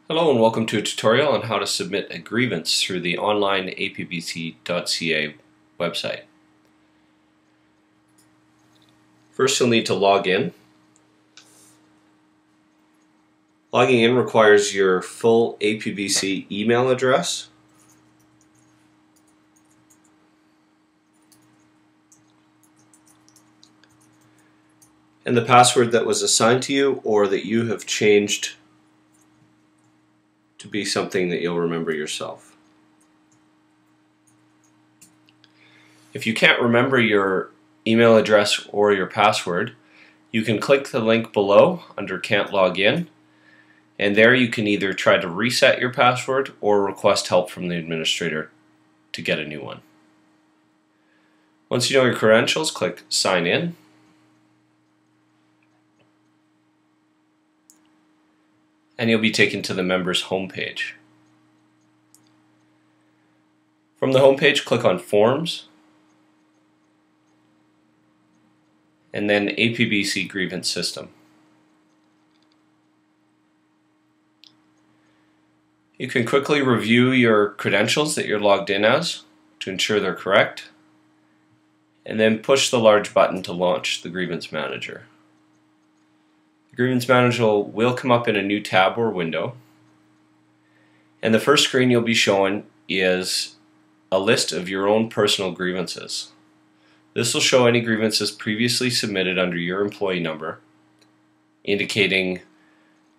Hello and welcome to a tutorial on how to submit a grievance through the online APBC.ca website. First, you'll need to log in. Logging in requires your full APBC email address, and the password that was assigned to you or that you have changed to be something that you'll remember yourself. If you can't remember your email address or your password, you can click the link below under Can't Log In, and there you can either try to reset your password or request help from the administrator to get a new one. Once you know your credentials, click Sign In. And you'll be taken to the members homepage. From the homepage, click on Forms, and then APBC Grievance System. You can quickly review your credentials that you're logged in as to ensure they're correct, and then push the large button to launch the Grievance Manager. The Grievance Manager will come up in a new tab or window, and the first screen you'll be shown is a list of your own personal grievances. This will show any grievances previously submitted under your employee number, indicating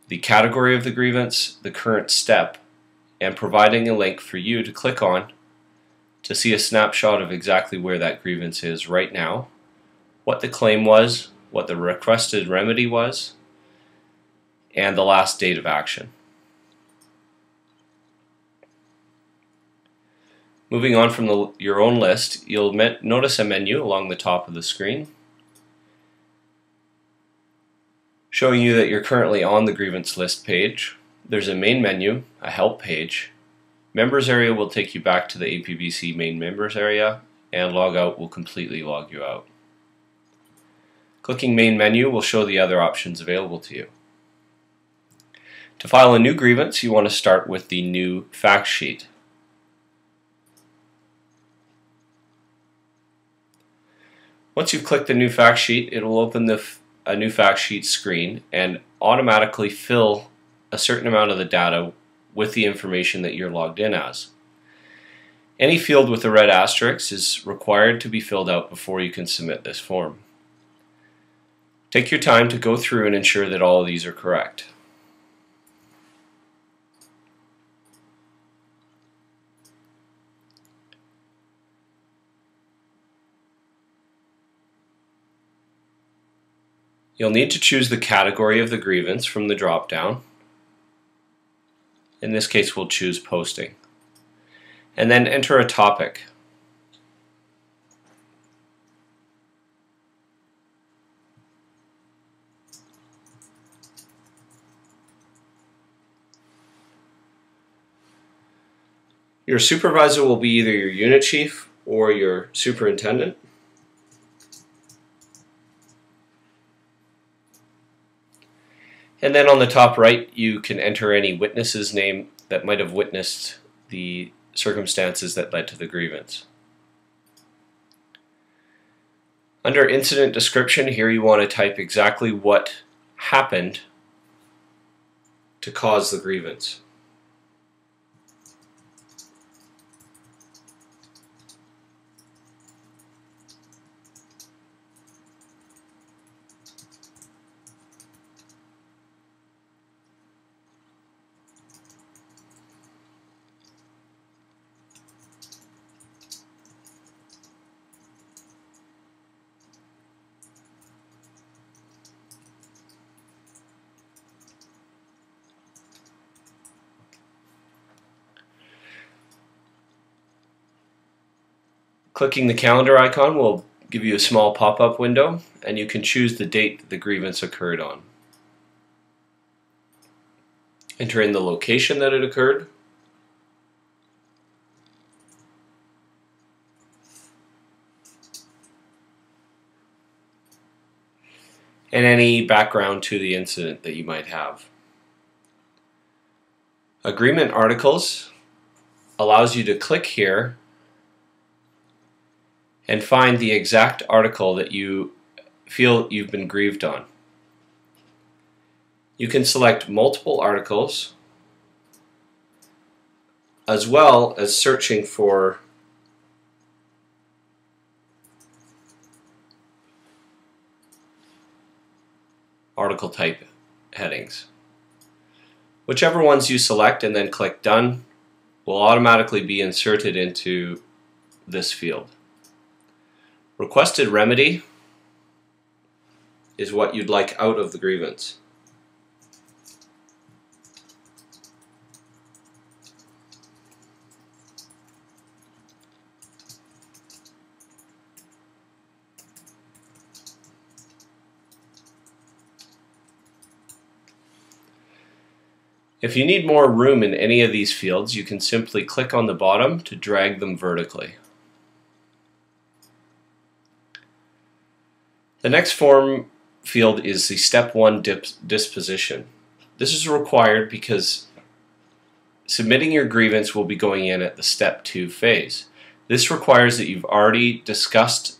the category of the grievance, the current step, and providing a link for you to click on to see a snapshot of exactly where that grievance is right now, what the claim was, what the requested remedy was, and the last date of action. Moving on from your own list, you'll notice a menu along the top of the screen showing you that you're currently on the grievance list page. There's a main menu, a help page. Members area will take you back to the APBC main members area, and log out will completely log you out. Clicking main menu will show the other options available to you. To file a new grievance, you want to start with the new fact sheet. Once you've clicked the new fact sheet, it will open a new fact sheet screen and automatically fill a certain amount of the data with the information that you're logged in as. Any field with a red asterisk is required to be filled out before you can submit this form. Take your time to go through and ensure that all of these are correct. You'll need to choose the category of the grievance from the drop-down. In this case, we'll choose posting. And then enter a topic. Your supervisor will be either your unit chief or your superintendent. And then on the top right, you can enter any witness's name that might have witnessed the circumstances that led to the grievance. Under incident description, here you want to type exactly what happened to cause the grievance. Clicking the calendar icon will give you a small pop-up window, and you can choose the date that the grievance occurred on. Enter in the location that it occurred, and any background to the incident that you might have. Agreement Articles allows you to click here and find the exact article that you feel you've been grieved on. You can select multiple articles, as well as searching for article type headings. Whichever ones you select and then click Done will automatically be inserted into this field. Requested remedy is what you'd like out of the grievance. If you need more room in any of these fields, you can simply click on the bottom to drag them vertically. The next form field is the Step 1 Dip Disposition. This is required because submitting your grievance will be going in at the Step 2 phase. This requires that you've already discussed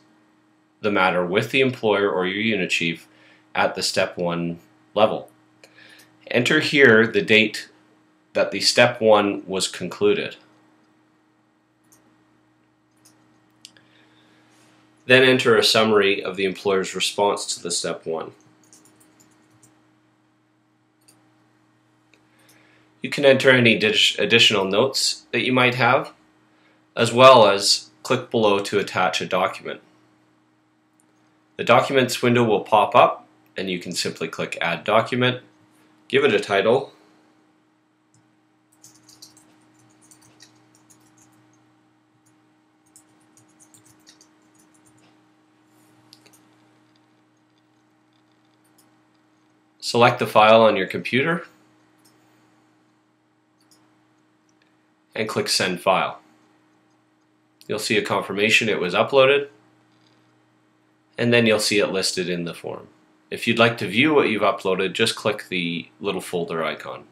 the matter with the employer or your unit chief at the Step 1 level. Enter here the date that the Step 1 was concluded. Then enter a summary of the employer's response to the Step 1. You can enter any additional notes that you might have, as well as click below to attach a document. The Documents window will pop up, and you can simply click Add Document, give it a title, select the file on your computer, and click Send File. You'll see a confirmation it was uploaded, and then you'll see it listed in the form. If you'd like to view what you've uploaded, just click the little folder icon.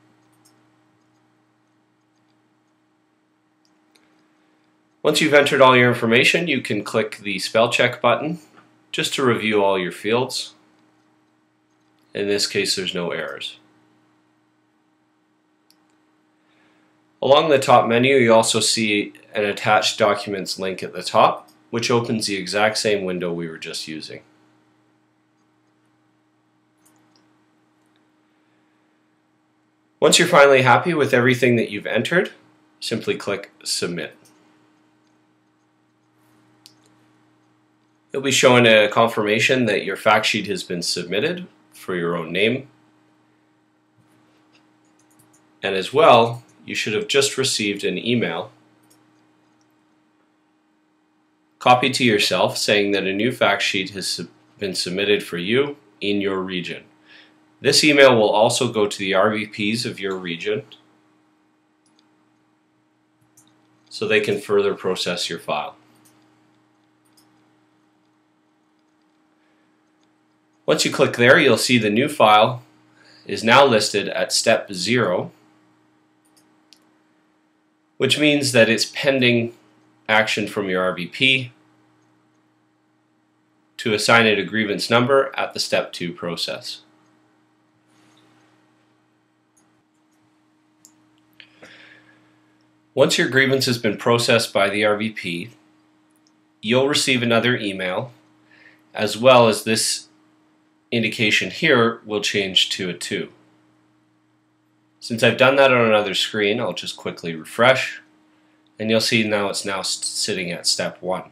Once you've entered all your information, you can click the spell check button just to review all your fields. In this case, there's no errors. Along the top menu, you also see an attached documents link at the top, which opens the exact same window we were just using. Once you're finally happy with everything that you've entered, simply click Submit. You'll be shown a confirmation that your fact sheet has been submitted for your own name. And as well, you should have just received an email copied to yourself saying that a new fact sheet has been submitted for you in your region. This email will also go to the RVPs of your region so they can further process your file. Once you click there, you'll see the new file is now listed at Step 0, which means that it's pending action from your RVP to assign it a grievance number at the Step 2 process. Once your grievance has been processed by the RVP, you'll receive another email, as well as this indication here will change to a 2. Since I've done that on another screen, I'll just quickly refresh, and you'll see now it's now sitting at Step 1.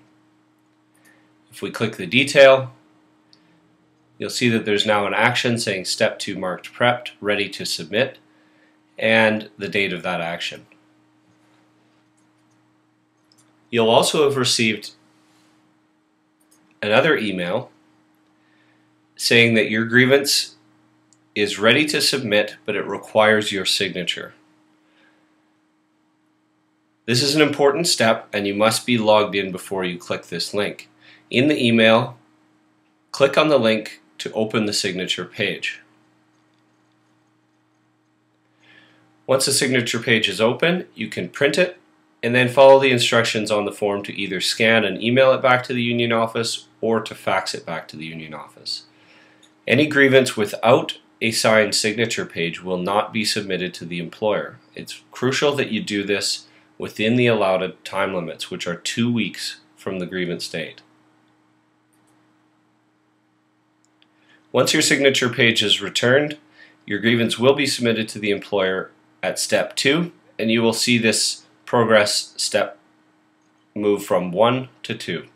If we click the detail, you'll see that there's now an action saying Step 2 marked prepped, ready to submit, and the date of that action. You'll also have received another email saying that your grievance is ready to submit, but it requires your signature. This is an important step, and you must be logged in before you click this link. In the email, click on the link to open the signature page. Once the signature page is open, you can print it and then follow the instructions on the form to either scan and email it back to the union office or to fax it back to the union office. Any grievance without a signed signature page will not be submitted to the employer. It's crucial that you do this within the allowed time limits, which are 2 weeks from the grievance date. Once your signature page is returned, your grievance will be submitted to the employer at step 2, and you will see this progress step move from 1 to 2.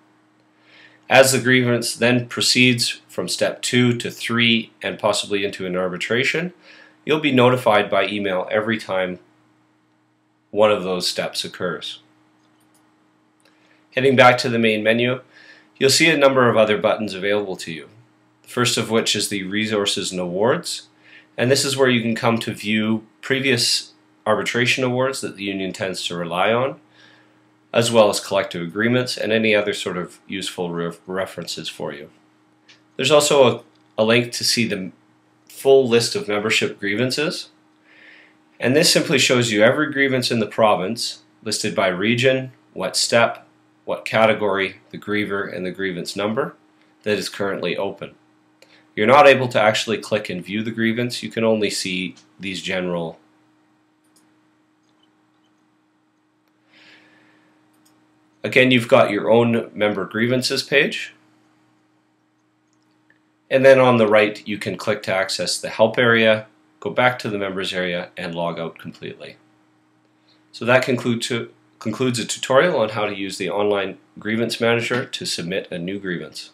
As the grievance then proceeds from step 2 to 3 and possibly into an arbitration, you'll be notified by email every time one of those steps occurs. Heading back to the main menu, you'll see a number of other buttons available to you. The first of which is the Resources and Awards, and this is where you can come to view previous arbitration awards that the union tends to rely on, as well as collective agreements and any other sort of useful references for you. There's also a link to see the full list of membership grievances, and this simply shows you every grievance in the province listed by region, what step, what category, the griever, and the grievance number that is currently open. You're not able to actually click and view the grievance, you can only see these general. Again, you've got your own member grievances page, and then on the right you can click to access the help area, go back to the members area, and log out completely. So that concludes a tutorial on how to use the online Grievance Manager to submit a new grievance.